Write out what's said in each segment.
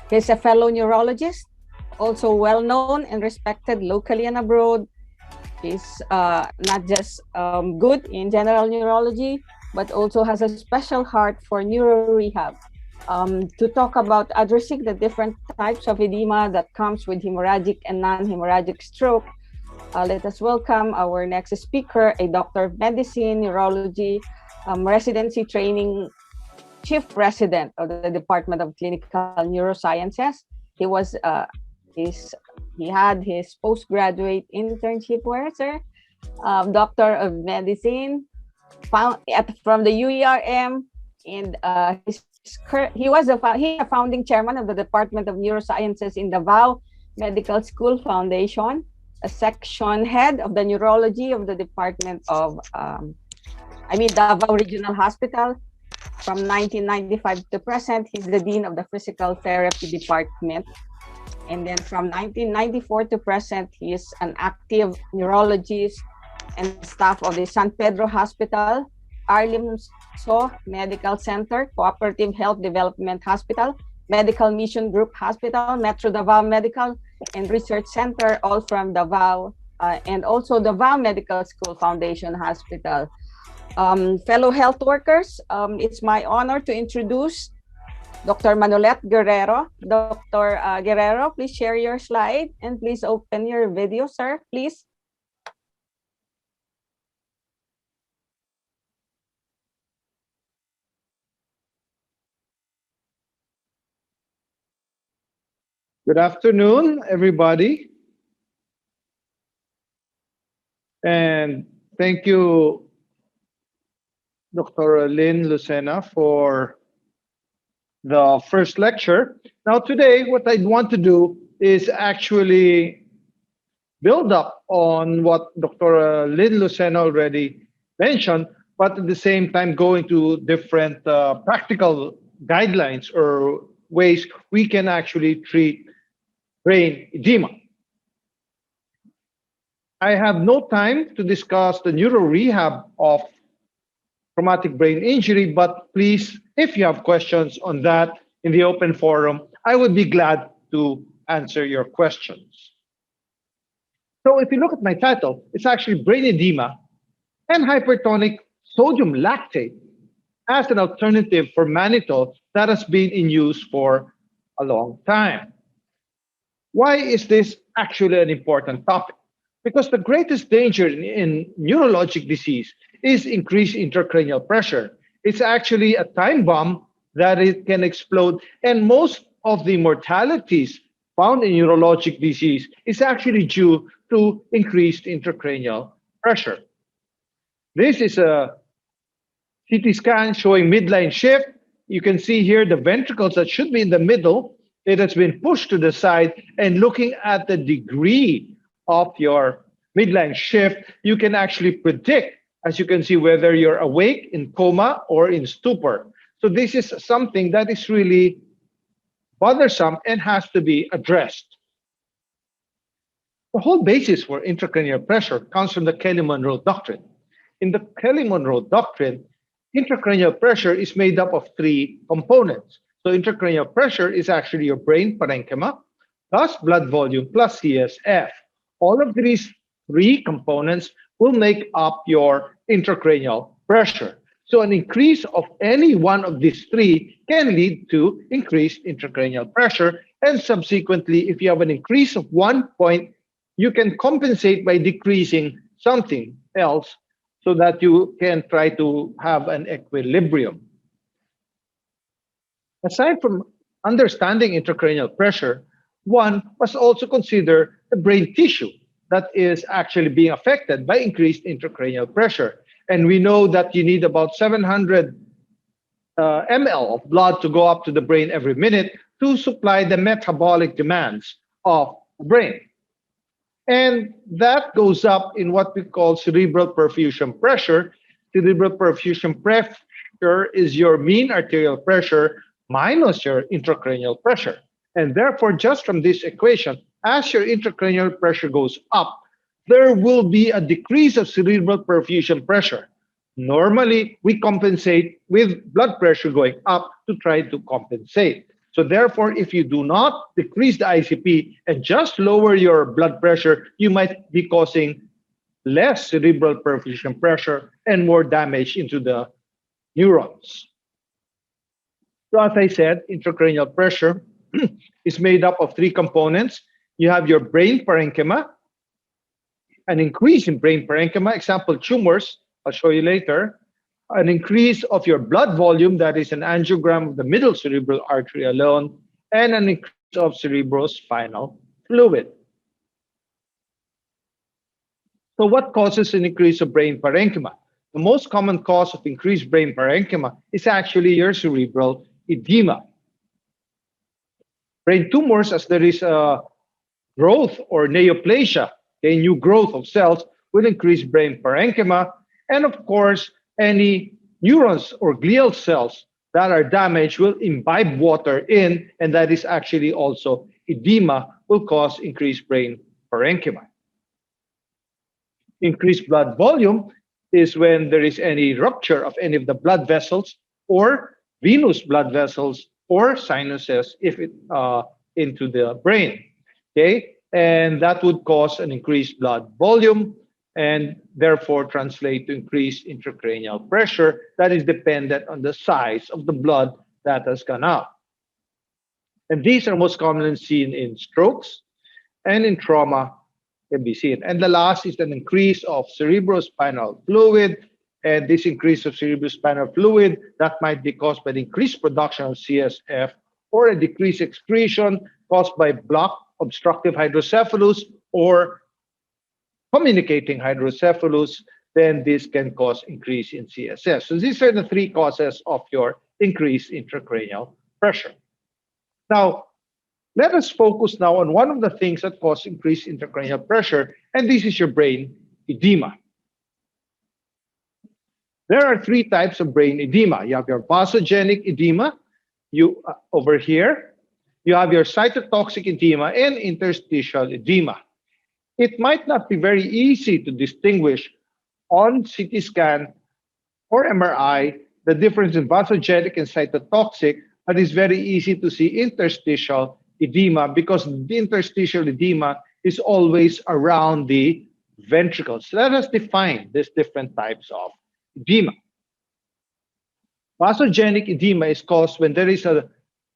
He's a fellow neurologist, also well known and respected locally and abroad. He's not just good in general neurology, but also has a special heart for neuro rehab. To talk about addressing the different types of edema that comes with hemorrhagic and non-hemorrhagic stroke, let us welcome our next speaker, a doctor of medicine, neurology, residency training chief resident of the Department of Clinical Neurosciences. He was he had his postgraduate internship where, sir? Doctor of Medicine from the UERM, and he was a founding chairman of the Department of Neurosciences in the VAU Medical School Foundation, a section head of the neurology of the Department of, the VAU Regional Hospital. From 1995 to present, he's the Dean of the Physical Therapy Department. And then from 1994 to present, he is an active neurologist and staff of the San Pedro Hospital, Arlimso Medical Center, Cooperative Health Development Hospital, Medical Mission Group Hospital, Metro Davao Medical and Research Center, all from Davao, and also the VAU Medical School Foundation Hospital. Fellow health workers, it's my honor to introduce Dr. Manolete Guerrero. Dr. Guerrero, please share your slide and please open your video, sir, please. Good afternoon, everybody. And thank you, Dr. Lynn Lucena, for the first lecture. Now today, what I'd want to do is actually build up on what Dr. Lynn Lucena already mentioned, but at the same time go into different practical guidelines or ways we can actually treat brain edema. I have no time to discuss the neuro rehab of traumatic brain injury, but please, if you have questions on that in the open forum, I would be glad to answer your questions. So if you look at my title, it's actually brain edema and hypertonic sodium lactate as an alternative for mannitol that has been in use for a long time. Why is this actually an important topic? Because the greatest danger in neurologic disease is increased intracranial pressure. It's actually a time bomb that it can explode, and most of the mortalities found in neurologic disease is actually due to increased intracranial pressure. This is a CT scan showing midline shift. You can see here the ventricles that should be in the middle. It has been pushed to the side, and looking at the degree of your midline shift, you can actually predict, as you can see, whether you're awake, in coma, or in stupor. So this is something that is really bothersome and has to be addressed. The whole basis for intracranial pressure comes from the Kelly-Monroe doctrine. In the Kelly-Monroe doctrine, intracranial pressure is made up of three components. So intracranial pressure is actually your brain parenchyma plus blood volume plus CSF. All of these three components will make up your intracranial pressure. So an increase of any one of these three can lead to increased intracranial pressure. And subsequently, if you have an increase of 1 point, you can compensate by decreasing something else so that you can try to have an equilibrium. Aside from understanding intracranial pressure, one must also consider the brain tissue that is actually being affected by increased intracranial pressure. And we know that you need about 700 ml of blood to go up to the brain every minute to supply the metabolic demands of the brain. And that goes up in what we call cerebral perfusion pressure. Cerebral perfusion pressure is your mean arterial pressure minus your intracranial pressure. And therefore, just from this equation, as your intracranial pressure goes up, there will be a decrease of cerebral perfusion pressure. Normally, we compensate with blood pressure going up to try to compensate. So So therefore, if you do not decrease the ICP and just lower your blood pressure, you might be causing less cerebral perfusion pressure and more damage into the neurons. So as I said, intracranial pressure is made up of three components. You have your brain parenchyma, an increase in brain parenchyma, example tumors, I'll show you later, an increase of your blood volume, that is an angiogram of the middle cerebral artery alone, and an increase of cerebrospinal fluid. So what causes an increase of brain parenchyma? The most common cause of increased brain parenchyma is actually your cerebral edema. Brain tumors, as there is a growth or neoplasia, a new growth of cells, will increase brain parenchyma. And of course, any neurons or glial cells that are damaged will imbibe water in, and that is actually also edema, will cause increased brain parenchyma. Increased blood volume is when there is any rupture of any of the blood vessels or venous blood vessels or sinuses if it into the brain. Okay, and that would cause an increased blood volume and therefore translate to increased intracranial pressure that is dependent on the size of the blood that has gone out. And these are most commonly seen in strokes and in trauma can be seen. And the last is an increase of cerebrospinal fluid. And this increase of cerebrospinal fluid, that might be caused by the increased production of CSF or a decreased excretion caused by blocked obstructive hydrocephalus or communicating hydrocephalus, then this can cause increase in CSF. So these are the three causes of your increased intracranial pressure. Now, let us focus now on one of the things that cause increased intracranial pressure, and this is your brain edema. There are three types of brain edema. You have your vasogenic edema, over here. You have your cytotoxic edema and interstitial edema. It might not be very easy to distinguish on CT scan or MRI the difference in vasogenic and cytotoxic, but it's very easy to see interstitial edema because the interstitial edema is always around the ventricles. Let us define these different types of edema. Vasogenic edema is caused when there is an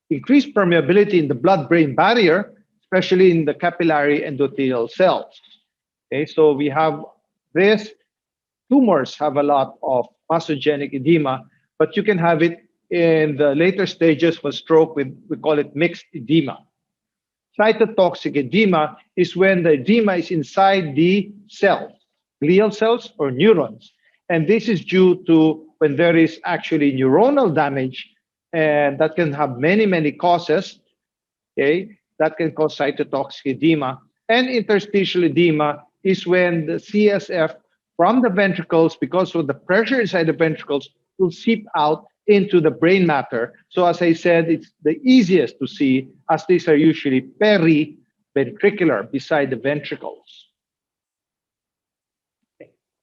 increased permeability in the blood-brain barrier, especially in the capillary endothelial cells. Okay, so we have this. Tumors have a lot of vasogenic edema, but you can have it in the later stages for stroke we call it mixed edema. Cytotoxic edema is when the edema is inside the cells, glial cells or neurons. And this is due to when there is actually neuronal damage, and that can have many, many causes, okay? That can cause cytotoxic edema. And interstitial edema is when the CSF from the ventricles, because of the pressure inside the ventricles, will seep out into the brain matter. So as I said, it's the easiest to see as these are usually peri-ventricular, beside the ventricles.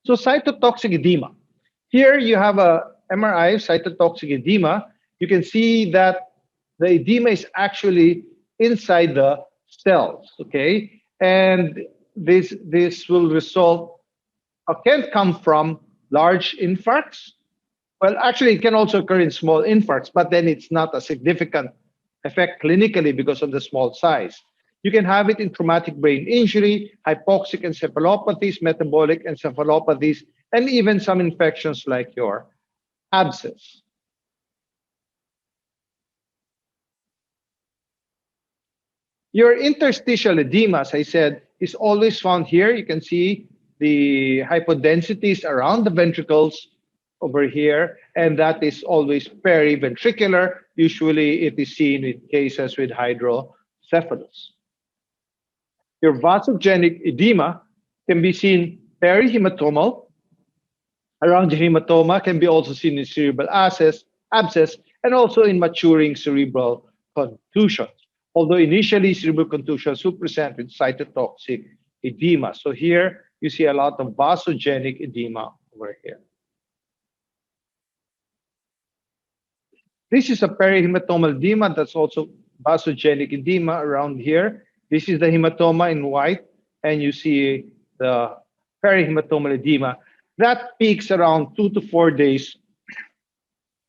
So cytotoxic edema. Here you have a MRI of cytotoxic edema. You can see that the edema is actually inside the cells, okay? And this will result, can come from large infarcts. Well, actually, it can also occur in small infarcts, but then it's not a significant effect clinically because of the small size. You can have it in traumatic brain injury, hypoxic encephalopathies, metabolic encephalopathies, and even some infections like your abscess. Your interstitial edema, as I said, is always found here. You can see the hypodensities around the ventricles over here, and that is always periventricular. Usually it is seen in cases with hydrocephalus. Your vasogenic edema can be seen peri-hematomal. Around the hematoma can be also seen in cerebral abscess, and also in maturing cerebral contusions. Although initially cerebral contusions will present with cytotoxic edema. So here you see a lot of vasogenic edema over here. This is a peri-hematomal edema that's also vasogenic edema around here. This is the hematoma in white, and you see the PERI-HEMATOMAL edema. That peaks around 2 to 4 days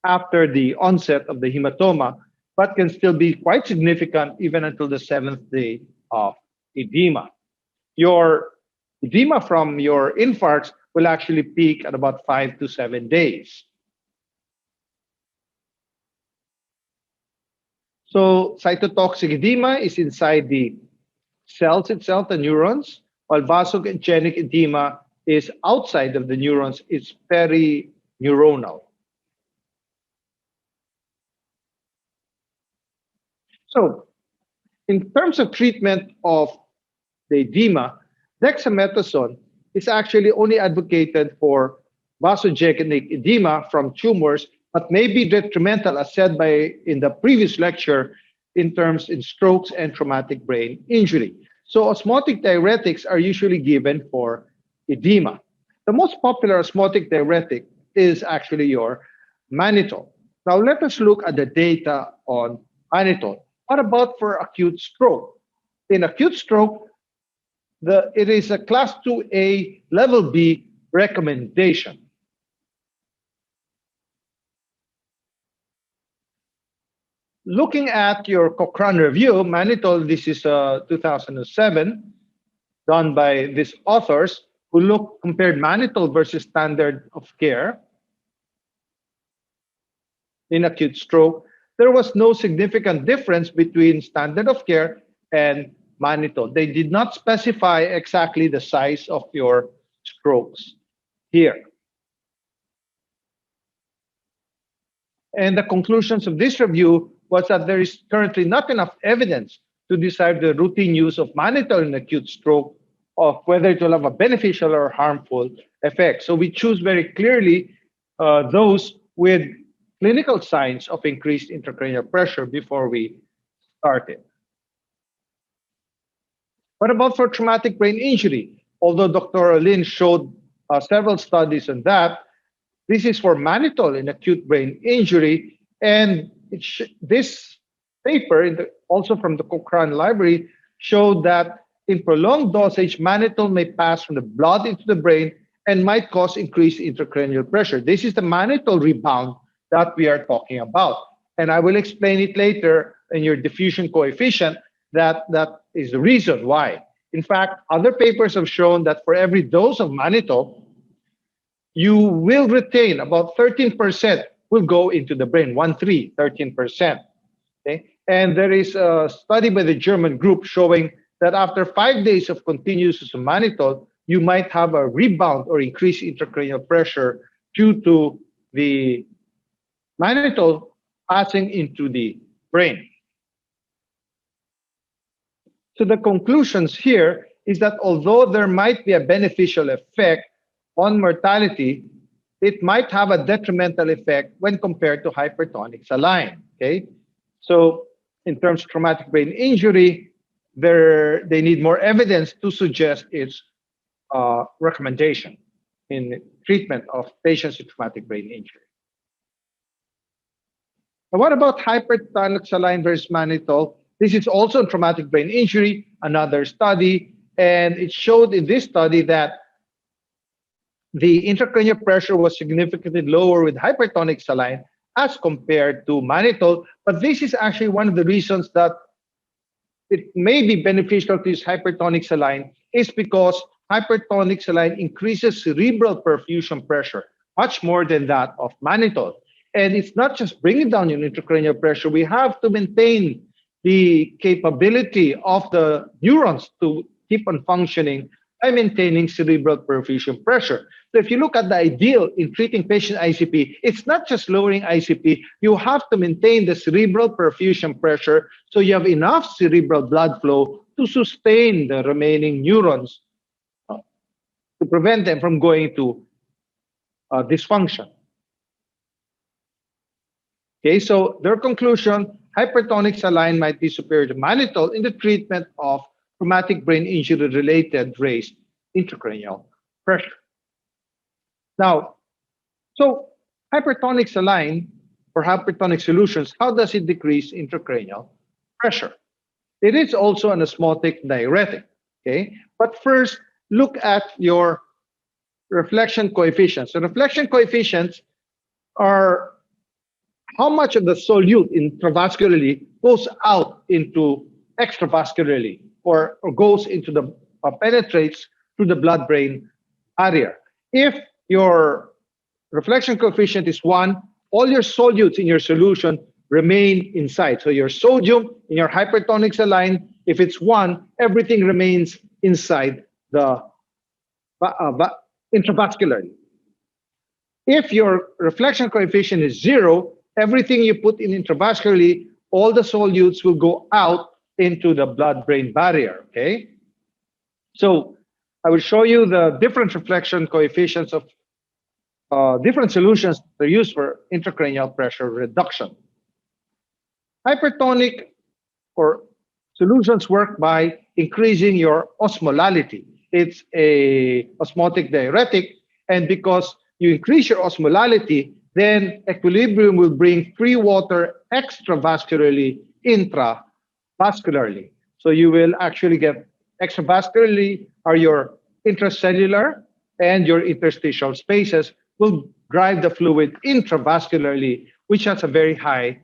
after the onset of the hematoma, but can still be quite significant even until the seventh day of edema. Your edema from your infarcts will actually peak at about 5 to 7 days. So cytotoxic edema is inside the cells itself, the neurons, while vasogenic edema is outside of the neurons. It's perineuronal. So in terms of treatment of the edema, dexamethasone is actually only advocated for vasogenic edema from tumors, but may be detrimental, as said by in the previous lecture, in strokes and traumatic brain injury. So osmotic diuretics are usually given for edema. The most popular osmotic diuretic is actually your mannitol. Now let us look at the data on mannitol. What about for acute stroke? In acute stroke, it is a class 2A level B recommendation. Looking at your Cochrane review, Mannitol, this is 2007, done by these authors who compared Mannitol versus standard of care in acute stroke. There was no significant difference between standard of care and Mannitol. They did not specify exactly the size of your strokes here. And the conclusions of this review was that there is currently not enough evidence to decide the routine use of Mannitol in acute stroke, of whether it will have a beneficial or harmful effect. So we choose very clearly those with clinical signs of increased intracranial pressure before we start it. What about for traumatic brain injury? Although Dr. Lin showed several studies on that, this is for Mannitol in acute brain injury, and this paper, also from the Cochrane Library, showed that in prolonged dosage, Mannitol may pass from the blood into the brain and might cause increased intracranial pressure. This is the Mannitol rebound that we are talking about. And I will explain it later in your diffusion coefficient that is the reason why. In fact, other papers have shown that for every dose of Mannitol, you will retain about 13% will go into the brain, 13%. Okay? And there is a study by the German group showing that after 5 days of continuous use of Mannitol, you might have a rebound or increased intracranial pressure due to the Mannitol passing into the brain. So the conclusions here is that although there might be a beneficial effect on mortality, it might have a detrimental effect when compared to hypertonic saline. Okay, so in terms of traumatic brain injury, they need more evidence to suggest its recommendation in treatment of patients with traumatic brain injury. And what about hypertonic saline versus mannitol? This is also traumatic brain injury, another study, and it showed in this study that the intracranial pressure was significantly lower with hypertonic saline as compared to mannitol. But this is actually one of the reasons that it may be beneficial to use hypertonic saline is because hypertonic saline increases cerebral perfusion pressure much more than that of mannitol. And it's not just bringing down your intracranial pressure. We have to maintain the capability of the neurons to keep on functioning by maintaining cerebral perfusion pressure. So if you look at the ideal in treating patient ICP, it's not just lowering ICP, you have to maintain the cerebral perfusion pressure so you have enough cerebral blood flow to sustain the remaining neurons to prevent them from going to dysfunction. Okay, so their conclusion, hypertonic saline might be superior to mannitol in the treatment of traumatic brain injury-related raised intracranial pressure. Now, so hypertonic saline or hypertonic solutions, how does it decrease intracranial pressure. It is also an osmotic diuretic. Okay, but first look at your reflection coefficients. So reflection coefficients are how much of the solute intravascularly goes out into extravascularly or goes into the penetrates through the blood-brain barrier. If your reflection coefficient is 1, all your solutes in your solution remain inside. So your sodium in your hypertonic saline, if it's 1, everything remains inside the intravascularly. If your reflection coefficient is 0, everything you put in intravascularly, all the solutes will go out into the blood-brain barrier, okay? So I will show you the different reflection coefficients of different solutions that are used for intracranial pressure reduction. Hypertonic or solutions work by increasing your osmolality. It's a osmotic diuretic, and because you increase your osmolality, then equilibrium will bring free water extravascularly, intravascularly. So you will actually get extravascularly are your intracellular and your interstitial spaces will drive the fluid intravascularly, which has a very high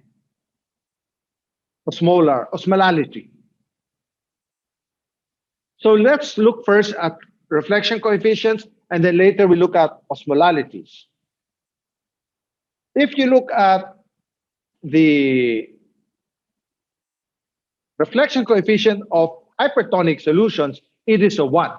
osmolality. So let's look first at reflection coefficients, and then later we look at osmolalities. If you look at the reflection coefficient of hypertonic solutions, it is a 1.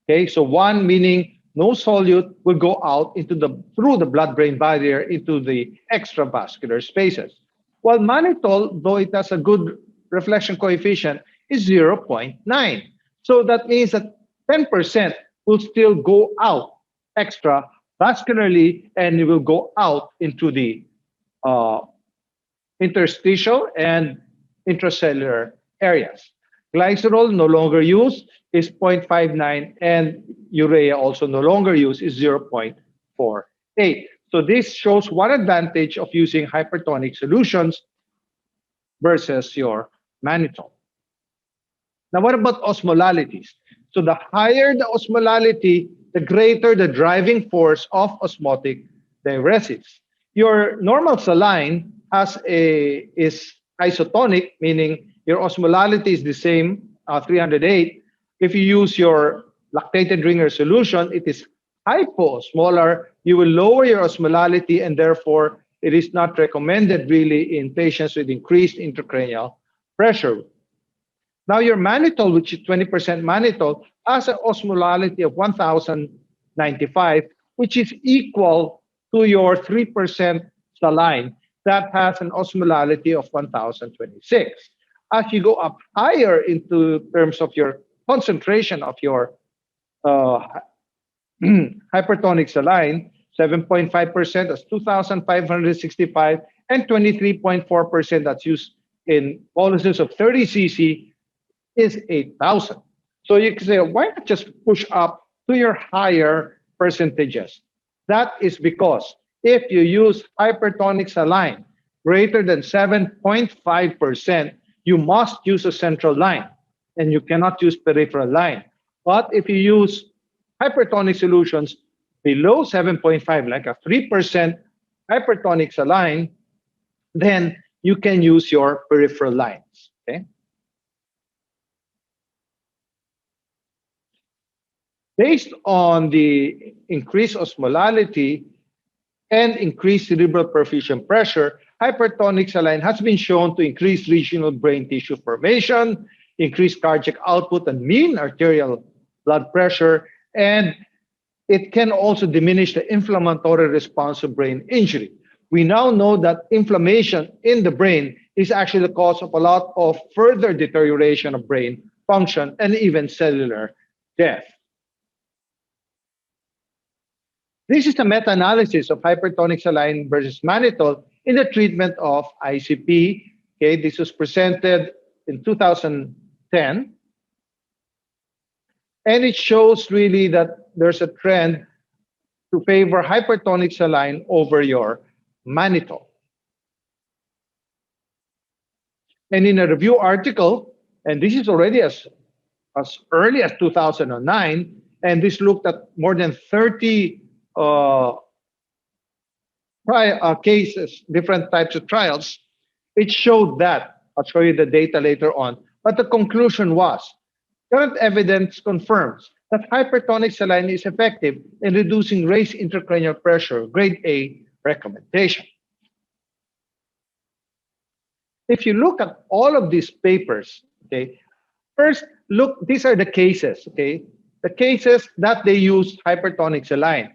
Okay, so 1 meaning no solute will go out into through the blood-brain barrier into the extravascular spaces. While mannitol, though it has a good reflection coefficient, is 0.9. So that means that 10% will still go out extravascularly, and it will go out into the interstitial and intracellular areas. Glycerol no longer used is 0.59, and urea also no longer used is 0.48. So this shows one advantage of using hypertonic solutions versus your mannitol. Now, what about osmolalities? So the higher the osmolality, the greater the driving force of osmotic diuresis. Your normal saline is isotonic, meaning your osmolality is the same, 308. If you use your lactated ringer solution, it is hyposmolar. You will lower your osmolality, and therefore it is not recommended really in patients with increased intracranial pressure. Now your mannitol, which is 20% mannitol, has an osmolality of 1095, which is equal to your 3% saline that has an osmolality of 1026. As you go up higher into terms of your concentration of your hypertonic saline, 7.5%, that's 2,565, and 23.4% that's used in boluses of 30 cc is 8,000. So you can say, why not just push up to your higher percentages? That is because if you use hypertonic saline greater than 7.5%, you must use a central line, and you cannot use peripheral line. But if you use hypertonic solutions below 7.5, like a 3% hypertonic saline, then you can use your peripheral lines. Okay. Based on the increased osmolality and increased cerebral perfusion pressure, hypertonic saline has been shown to increase regional brain tissue formation, increase cardiac output and mean arterial blood pressure, and it can also diminish the inflammatory response to brain injury. We now know that inflammation in the brain is actually the cause of a lot of further deterioration of brain function and even cellular death. This is a meta-analysis of hypertonic saline versus mannitol in the treatment of ICP. Okay, this was presented in 2010. And it shows really that there's a trend to favor hypertonic saline over your mannitol. And in a review article, and this is already as early as 2009, and this looked at more than 30 cases, different types of trials. It showed that. I'll show you the data later on. But the conclusion was, current evidence confirms that hypertonic saline is effective in reducing raised intracranial pressure, grade A recommendation. If you look at all of these papers, okay, first look, these are the cases, okay? The cases that they use hypertonic saline.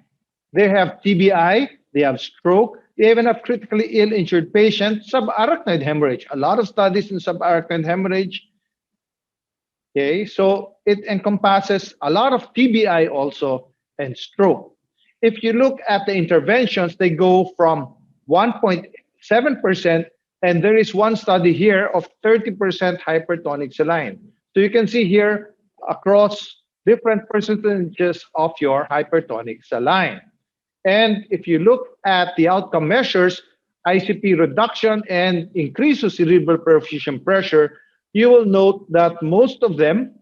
They have TBI, they have stroke, they even have critically ill injured patients, subarachnoid hemorrhage. A lot of studies in subarachnoid hemorrhage. Okay, so it encompasses a lot of TBI also and stroke. If you look at the interventions, they go from 1.7%, and there is one study here of 30% hypertonic saline. So you can see here across different percentages of your hypertonic saline. And if you look at the outcome measures, ICP reduction and increase of cerebral perfusion pressure, you will note that most of them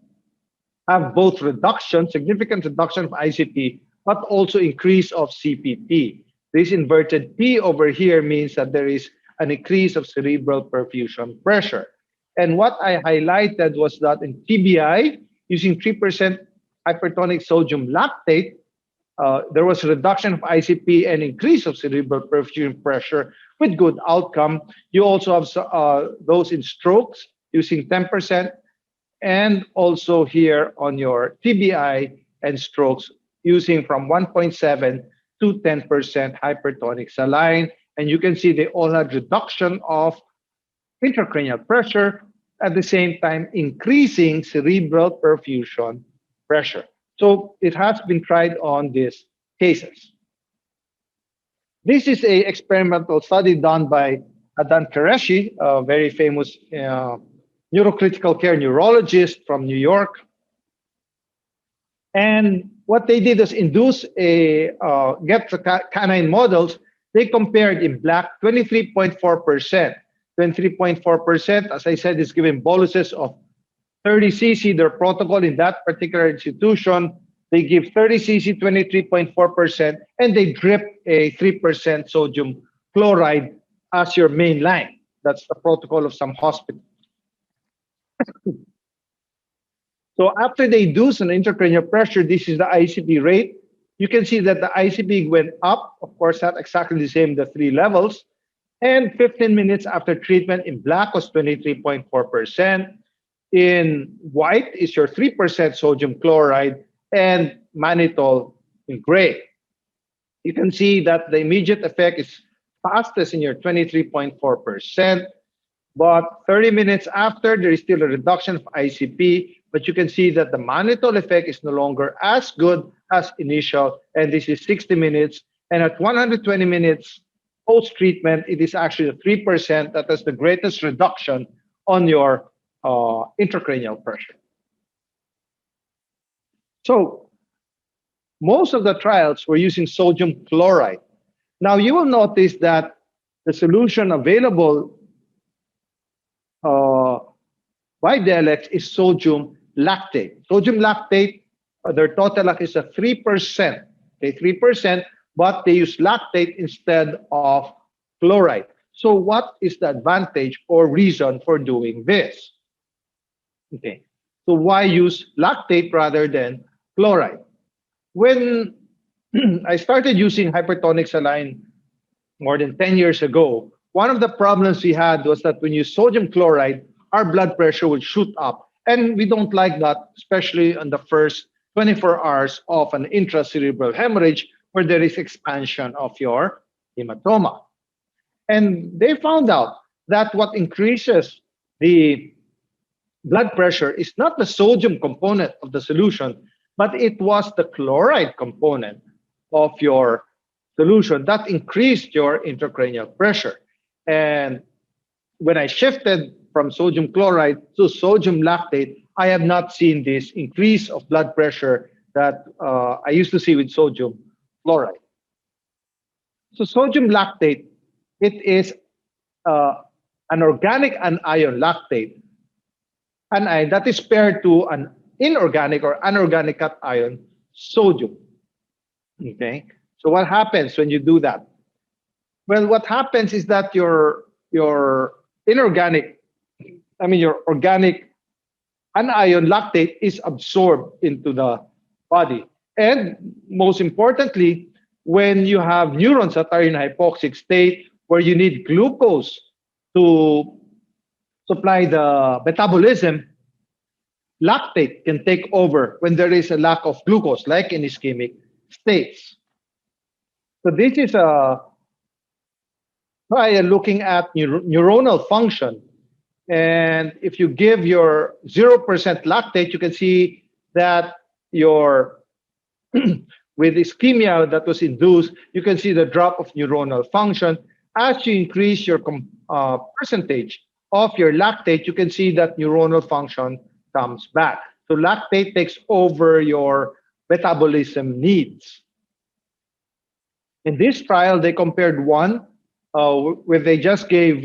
have both reduction, significant reduction of ICP, but also increase of CPP. This inverted P over here means that there is an increase of cerebral perfusion pressure. And what I highlighted was that in TBI, using 3% hypertonic sodium lactate, there was a reduction of ICP and increase of cerebral perfusion pressure with good outcome. You also have those in strokes using 10%, and also here on your TBI and strokes using from 1.7 to 10% hypertonic saline. And you can see they all had reduction of intracranial pressure, at the same time increasing cerebral perfusion pressure. So it has been tried on these cases. This is a experimental study done by Adan Qureshi, a very famous neurocritical care neurologist from New York. And what they did is induce get the canine models. They compared in black 23.4%. 23.4%, as I said, is given boluses of 30 cc. Their protocol in that particular institution, they give 30 cc, 23.4%, and they drip a 3% sodium chloride as your main line. That's the protocol of some hospitals. So after they induce an intracranial pressure, this is the ICP rate. You can see that the ICP went up, of course, not exactly the same, the three levels. And 15 minutes after treatment in black was 23.4%. In white is your 3% sodium chloride, and mannitol in gray. You can see that the immediate effect is fastest in your 23.4%, but 30 minutes after, there is still a reduction of ICP, but you can see that the mannitol effect is no longer as good as initial, and this is 60 minutes. And at 120 minutes post-treatment, it is actually 3% that has the greatest reduction on your intracranial pressure. So most of the trials were using sodium chloride. Now you will notice that the solution available by Delex is sodium lactate. Sodium lactate, their TOTILAC is a 3%, okay, 3%, but they use lactate instead of chloride. So what is the advantage or reason for doing this? Okay, so why use lactate rather than chloride? When I started using hypertonic saline more than 10 years ago, one of the problems we had was that when you use sodium chloride, our blood pressure would shoot up. And we don't like that, especially in the first 24 hours of an intracerebral hemorrhage where there is expansion of your hematoma. And they found out that what increases the blood pressure is not the sodium component of the solution, but it was the chloride component of your solution that increased your intracranial pressure. And when I shifted from sodium chloride to sodium lactate, I have not seen this increase of blood pressure that I used to see with sodium chloride. So sodium lactate, it is an organic anion lactate, anion that is paired to an inorganic or anorganic cation sodium. Okay, so what happens when you do that? Well, what happens is that your inorganic, your organic anion lactate is absorbed into the body. And most importantly, when you have neurons that are in hypoxic state where you need glucose to supply the metabolism, lactate can take over when there is a lack of glucose, like in ischemic states. So this is a trial looking at neuronal function. And if you give your 0% lactate, you can see that your with ischemia that was induced, you can see the drop of neuronal function. As you increase your percentage of your lactate, you can see that neuronal function comes back. So lactate takes over your metabolism needs. In this trial, they compared one where they just gave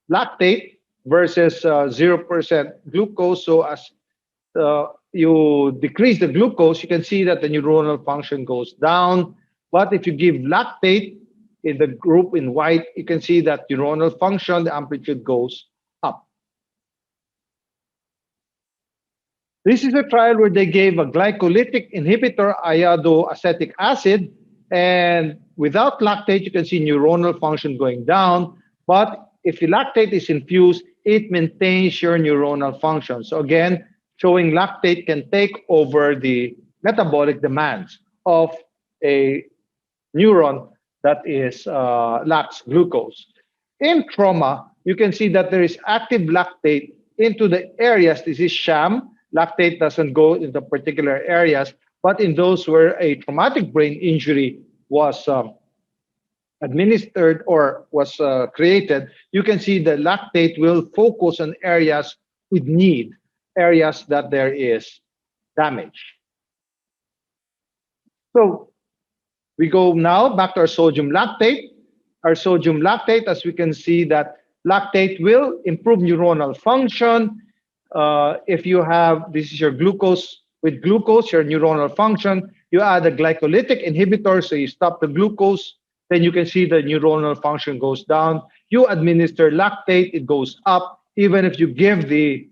lactate versus 0% glucose. So as you decrease the glucose, you can see that the neuronal function goes down. But if you give lactate in the group in white, you can see that neuronal function, the amplitude goes up. This is a trial where they gave a glycolytic inhibitor, iodoacetic acid, and without lactate, you can see neuronal function going down. But if the lactate is infused, it maintains your neuronal function. So again, showing lactate can take over the metabolic demands of a neuron that is lacks glucose. In trauma, you can see that there is active lactate into the areas. This is sham. Lactate doesn't go into particular areas, but in those where a traumatic brain injury was administered or was created, you can see the lactate will focus on areas with need, areas that there is damage. So we go now back to our sodium lactate. Our sodium lactate, as we can see that lactate will improve neuronal function. If you have, this is your glucose, with glucose, your neuronal function, you add a glycolytic inhibitor, so you stop the glucose, then you can see the neuronal function goes down. You administer lactate, it goes up. Even if you give the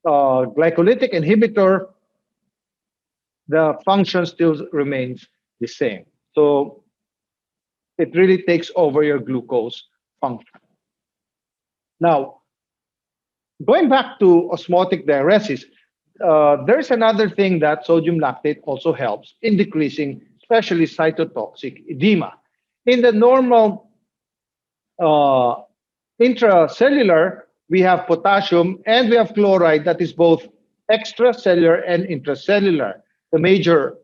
glycolytic inhibitor, the function still remains the same. So it really takes over your glucose function. Now, going back to osmotic diuresis, there's another thing that sodium lactate also helps in decreasing, especially cytotoxic edema. In the normal intracellular, we have potassium and we have chloride that is both extracellular and intracellular. The major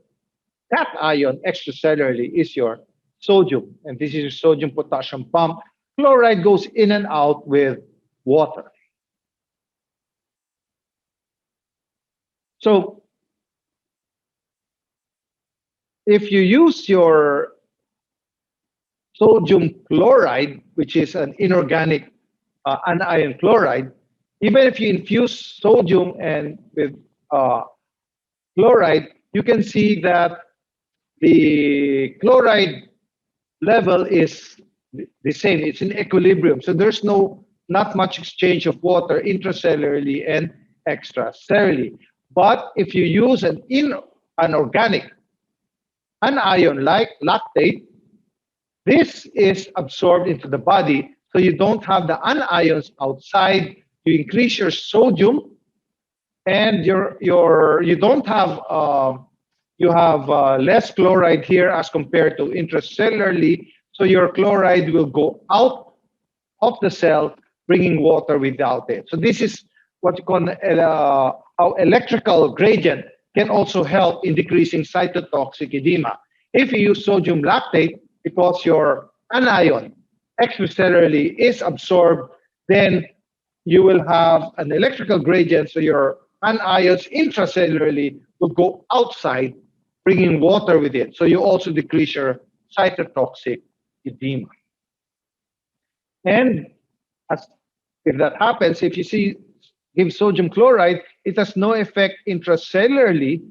cation extracellularly is your sodium, and this is your sodium-potassium pump. Chloride goes in and out with water. So if you use your sodium chloride, which is an inorganic anion chloride, even if you infuse sodium and with chloride, you can see that the chloride level is the same. It's in equilibrium. So there's not much exchange of water intracellularly and extracellularly. But if you use an organic anion like lactate, this is absorbed into the body, so you don't have the anions outside. You increase your sodium, and you don't have you have less chloride here as compared to intracellularly. So your chloride will go out of the cell, bringing water without it. So this is what you call how electrical gradient can also help in decreasing cytotoxic edema. If you use sodium lactate, because your anion extracellularly is absorbed, then you will have an electrical gradient, so your anions intracellularly will go outside, bringing water with it. So you also decrease your cytotoxic edema. And as if that happens, if you give sodium chloride, it has no effect intracellularly.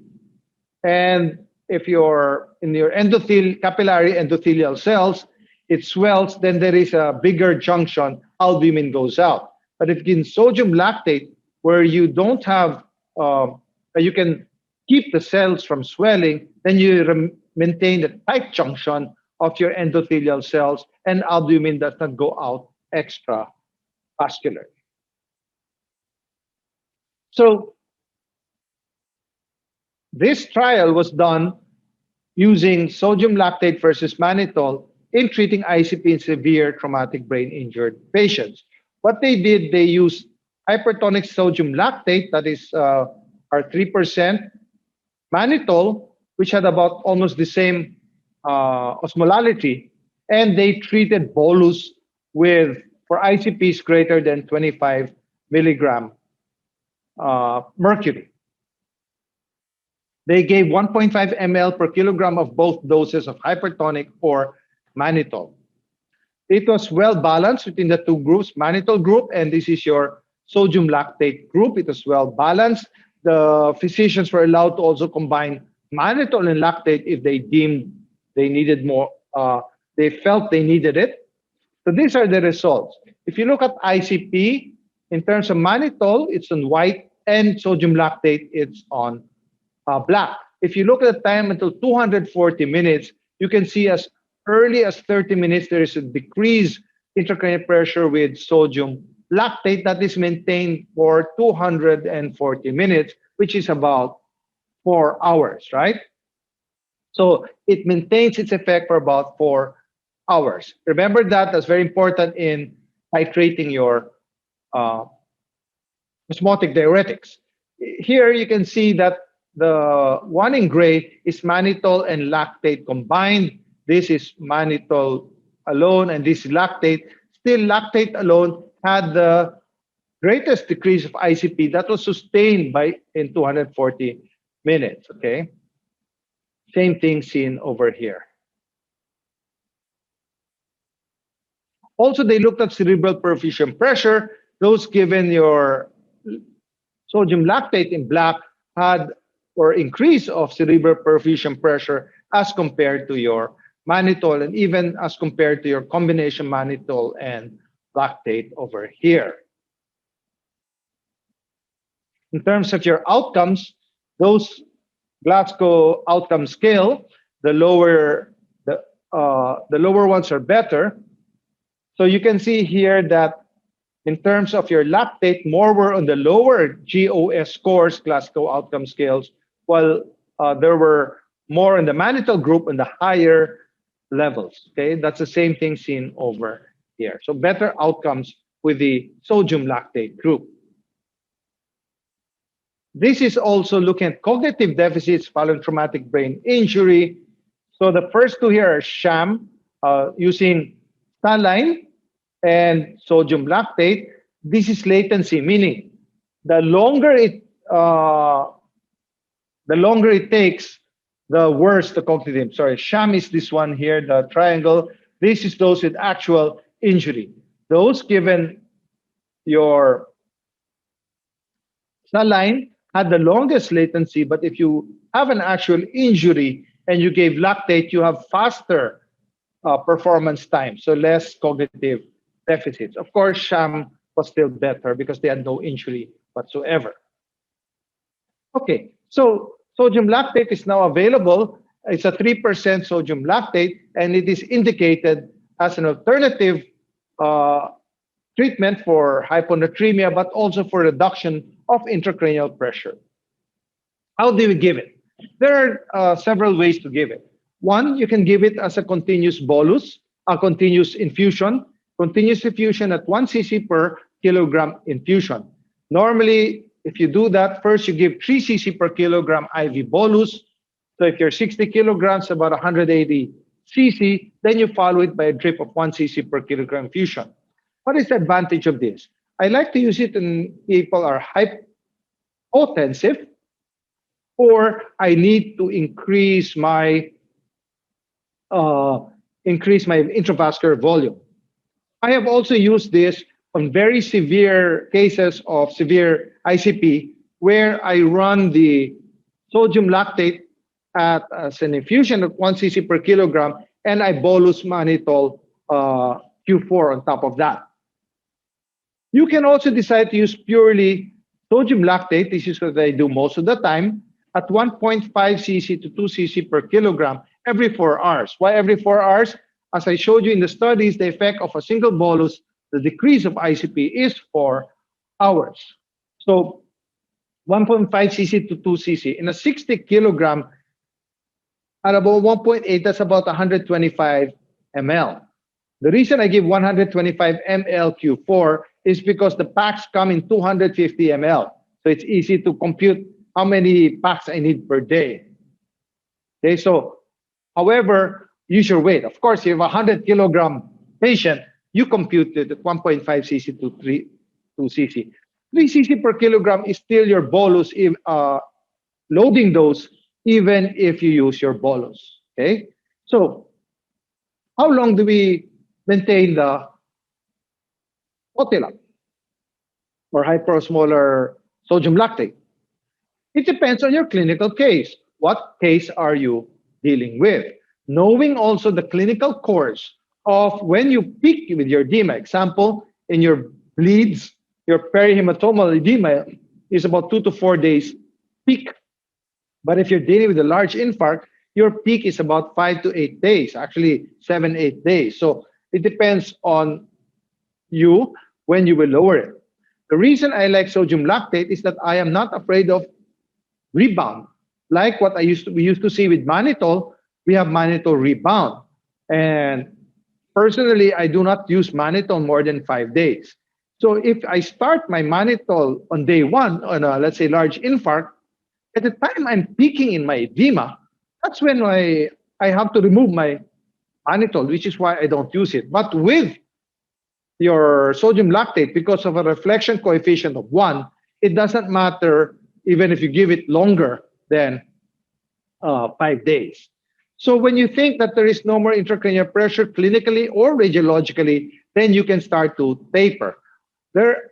And if you're in your capillary endothelial cells, it swells, then there is a bigger junction, albumin goes out. But if in sodium lactate, where you don't have, you can keep the cells from swelling, then you maintain the tight junction of your endothelial cells, and albumin does not go out extravascular. So this trial was done using sodium lactate versus mannitol in treating ICP in severe traumatic brain injured patients. What they did, they used hypertonic sodium lactate, that is our 3%, mannitol, which had about almost the same osmolality, and they treated bolus for ICPs greater than 25 milligram mercury. They gave 1.5 ml per kilogram of both doses of hypertonic or mannitol. It was well balanced within the two groups, mannitol group, and this is your sodium lactate group. It was well balanced. The physicians were allowed to also combine mannitol and lactate if they deemed they needed more, they felt they needed it. So these are the results. If you look at ICP, in terms of mannitol, it's on white, and sodium lactate, it's on black. If you look at the time until 240 minutes, you can see as early as 30 minutes, there is a decreased intracranial pressure with sodium lactate that is maintained for 240 minutes, which is about 4 hours, right? So it maintains its effect for about 4 hours. Remember that's very important in titrating your osmotic diuretics. Here you can see that the one in gray is mannitol and lactate combined. This is mannitol alone, and this is lactate. Still, lactate alone had the greatest decrease of ICP that was sustained in 240 minutes. Okay, same thing seen over here. Also, they looked at cerebral perfusion pressure. Those given your sodium lactate in black had or increase of cerebral perfusion pressure as compared to your mannitol, and even as compared to your combination mannitol and lactate over here. In terms of your outcomes, those Glasgow outcome scale, the lower ones are better. So you can see here that in terms of your lactate, more were on the lower GOS scores, Glasgow outcome scales, while there were more in the mannitol group in the higher levels. Okay, that's the same thing seen over here. So better outcomes with the sodium lactate group. This is also looking at cognitive deficits following traumatic brain injury. So the first two here are sham using Saline and sodium lactate. This is latency, meaning the longer it takes, the worse the cognitive. Sorry, sham is this one here, the triangle. This is those with actual injury. Those given your Saline had the longest latency, but if you have an actual injury and you gave lactate, you have faster performance time, so less cognitive deficits. Of course, sham was still better because they had no injury whatsoever. Okay, so sodium lactate is now available. It's a 3% sodium lactate, and it is indicated as an alternative treatment for hyponatremia, but also for reduction of intracranial pressure. How do we give it? There are several ways to give it. One, you can give it as a continuous bolus, a continuous infusion at 1 cc per kilogram infusion. Normally, if you do that, first you give 3 cc per kilogram IV bolus. So if you're 60 kilograms, about 180 cc, then you follow it by a drip of 1 cc per kilogram infusion. What is the advantage of this? I like to use it in people are hypotensive, or I need to increase my intravascular volume. I have also used this on very severe cases of severe ICP where I run the sodium lactate at as an infusion of 1 cc per kilogram, and I bolus mannitol Q4 on top of that. You can also decide to use purely sodium lactate. This is what I do most of the time at 1.5 cc to 2 cc per kilogram every 4 hours. Why every 4 hours? As I showed you in the studies, the effect of a single bolus, the decrease of ICP is 4 hours. So 1.5 cc to 2 cc in a 60 kilogram at about 1.8, that's about 125 ml. The reason I give 125 ml Q4 is because the packs come in 250 ml. So it's easy to compute how many packs I need per day. Okay, so however, use your weight. Of course, you have a 100 kilogram patient, you compute it at 1.5 cc to 2 cc. 3 cc per kilogram is still your bolus loading dose, even if you use your bolus. Okay, so how long do we maintain the TOTILAC or hyperosmolar sodium lactate? It depends on your clinical case. What case are you dealing with? Knowing also the clinical course of when you peak with your edema. Example, in your bleeds, your PERI-HEMATOMAL edema is about 2 to 4 days peak. But if you're dealing with a large infarct, your peak is about 5 to 8 days, actually 7, 8 days. So it depends on you when you will lower it. The reason I like sodium lactate is that I am not afraid of rebound. Like what we used to see with mannitol, we have mannitol rebound. And personally, I do not use mannitol more than 5 days. So if I start my mannitol on day 1 on a, let's say, large infarct, at the time I'm peaking in my edema, that's when I have to remove my mannitol, which is why I don't use it. But with your sodium lactate, because of a reflection coefficient of 1, it doesn't matter even if you give it longer than 5 days. So when you think that there is no more intracranial pressure clinically or radiologically, then you can start to taper.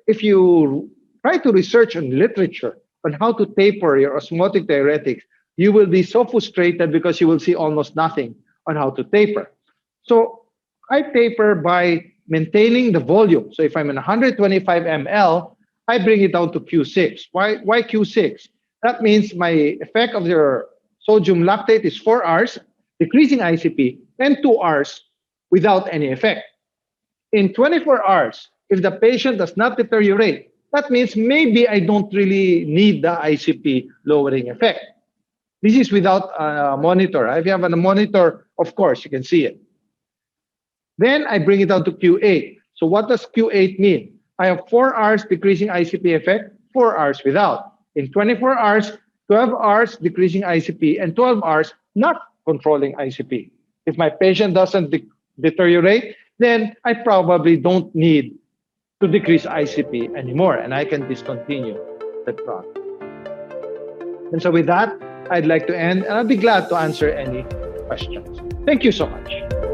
If you try to research on literature on how to taper your osmotic diuretics, you will be so frustrated because you will see almost nothing on how to taper. So I taper by maintaining the volume. So if I'm in 125 ml, I bring it down to Q6. Why Q6? That means my effect of your sodium lactate is 4 hours, decreasing ICP, and 2 hours without any effect. In 24 hours, if the patient does not deteriorate, that means maybe I don't really need the ICP lowering effect. This is without a monitor. If you have a monitor, of course, you can see it. Then I bring it down to Q8. So what does Q8 mean? I have 4 hours decreasing ICP effect, 4 hours without. In 24 hours, 12 hours decreasing ICP, and 12 hours not controlling ICP. If my patient doesn't deteriorate, then I probably don't need to decrease ICP anymore, and I can discontinue the drug. And so with that, I'd like to end, and I'll be glad to answer any questions. Thank you so much.